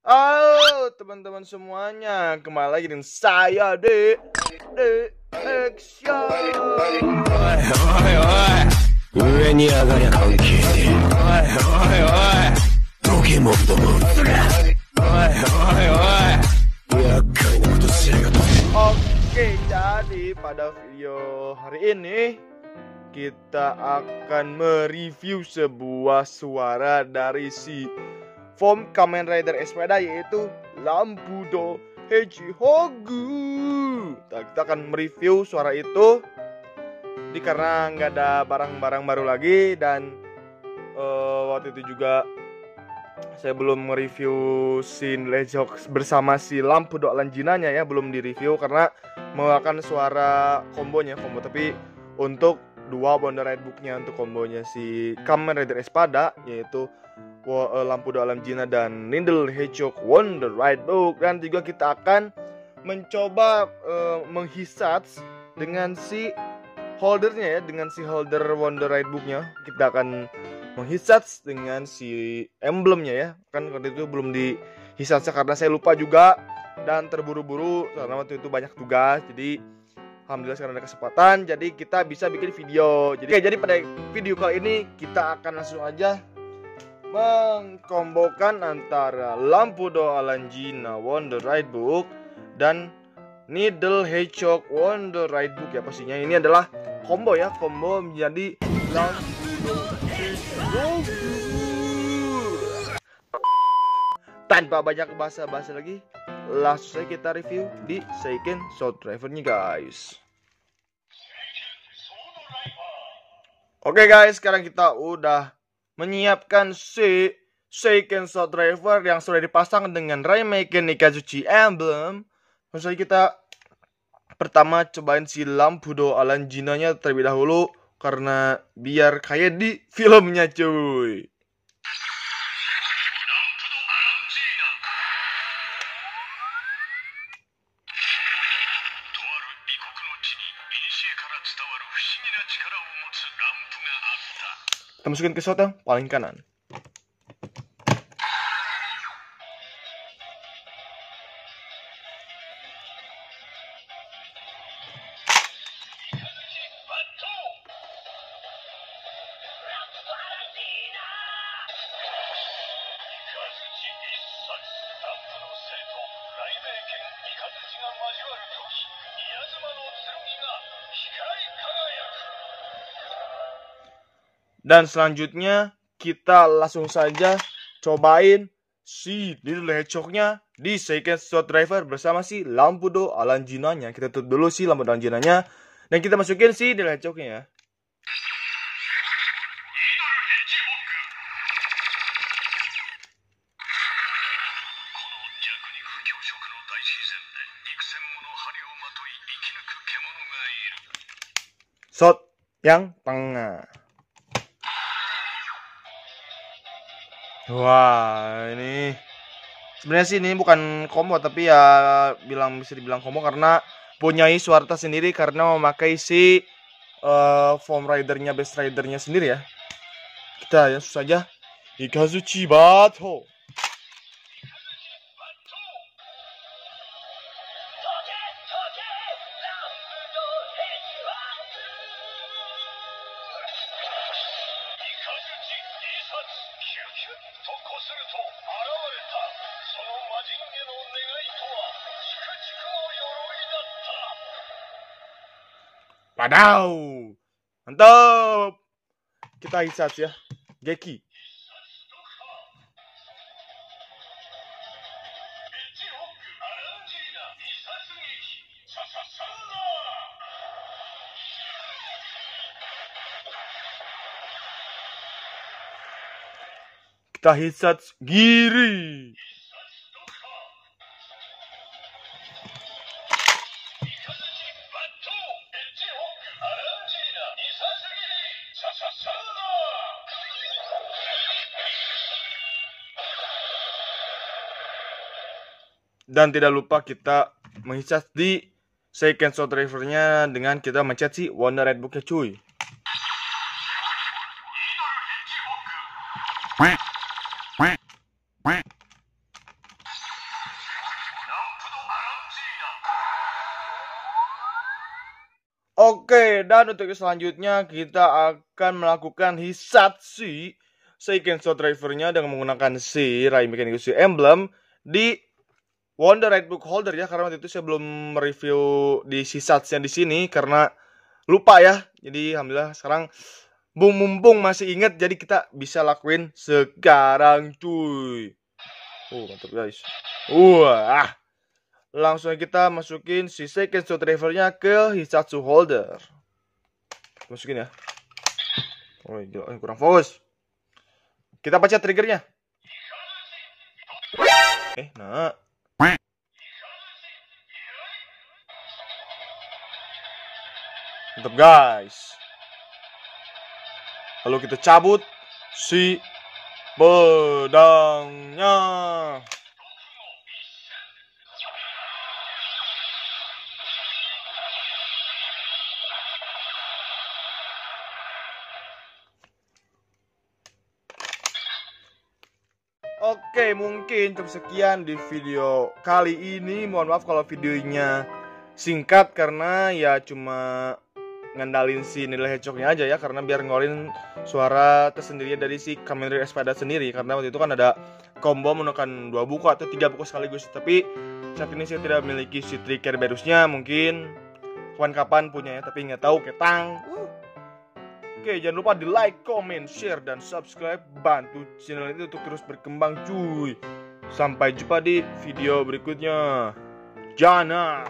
Halo teman-teman semuanya, kembali lagi dengan saya D Action. 上に上がりゃ関係ねえ。ドケモンども嘘が。厄介なことしやがって。 Oke, jadi pada video hari ini kita akan mereview sebuah suara dari si form Kamen Rider Espada, yaitu Lampudo Heijihogu. Kita akan mereview suara itu. Jadi karena nggak ada barang-barang baru lagi, dan waktu itu juga saya belum mereview scene Hedgehog bersama si Lampudo Alanjinanya ya, belum direview karena mengeluarkan suara combo, tapi untuk dua Wonder Ride Book-nya, untuk kombonya si Kamen Rider Espada yaitu Lampudo Alanjina dan Needle Hedgehog Wonder Ride Book. Dan juga kita akan mencoba menghisap dengan si holdernya ya, dengan si holder Wonder Ride Book-nya. Kita akan menghisap dengan si emblemnya ya. Kan waktu itu belum dihisap karena saya lupa juga dan terburu-buru karena waktu itu banyak tugas. Jadi alhamdulillah sekarang ada kesempatan, jadi kita bisa bikin video. Jadi pada video kali ini kita akan langsung aja mengkombokan antara Lampudo Alanjina Wonder Ride Book dan Needle Hedgehog Wonder Ride Book ya pastinya. Ini adalah combo ya, combo menjadi Lampudo Heijihogu. Tanpa banyak basa-basi lagi, langsung saja kita review di Seiken Sword Driver-nya guys. Oke guys, sekarang kita udah menyiapkan si Seiken Sword Driver yang sudah dipasang dengan Raimeken Nikazuchi Emblem. Langsung saja kita pertama cobain si Lampudo Alanjinanya terlebih dahulu, karena biar kayak di filmnya cuy. Kita masukin ke shot yang paling kanan. Dan selanjutnya kita langsung saja cobain si Needle Hedgehog-nya di Seiken Sword Driver bersama si Lampudo Alanjinanya. Kita tutup dulu si Lampudo Alanjinanya dan kita masukin si Needle Hedgehog-nya ya. Shot yang tengah. Wah, ini sebenarnya sih ini bukan combo, tapi ya bisa dibilang combo karena punyai Suarta sendiri, karena memakai si form ridernya, best ridernya sendiri ya. Kita ya susah aja Ikazuchi Bato. Padau, mantap. Kita hisap ya, Geki. Kita hisap Giri. Dan tidak lupa kita menghisap di Seiken Sword Driver-nya dengan kita mencet si Wonder Ride Book-nya cuy. Oke, dan untuk selanjutnya kita akan melakukan Hisatsu Seikenso Drivernya dengan menggunakan si Rai Mechanical Emblem di Wonder Right Book Holder ya, karena waktu itu saya belum mereview di Hisatsu yang di sini karena lupa ya. Jadi alhamdulillah sekarang mumpung masih inget, jadi kita bisa lakuin sekarang cuy. Mantap guys. Wah. Langsung kita masukin si Seikenso Drivernya ke Hisatsu Holder. Masukin ya. Oh gila, kurang fokus. Kita baca triggernya. Nah. Mantap guys. Lalu kita cabut si pedangnya. Oke, mungkin cukup sekian di video kali ini. Mohon maaf kalau videonya singkat karena ya cuma ngandalin si Needle Hedgehog-nya aja ya, karena biar ngeluarin suara tersendiri dari si Kamen Rider Espada sendiri, karena waktu itu kan ada combo menggunakan 2 buku atau 3 buku sekaligus. Tapi saat ini saya tidak memiliki si trigger berusnya, mungkin kapan-kapan punya ya, tapi nggak tahu ketang. Oke, jangan lupa di like, comment, share, dan subscribe. Bantu channel ini untuk terus berkembang cuy. Sampai jumpa di video berikutnya. Jana.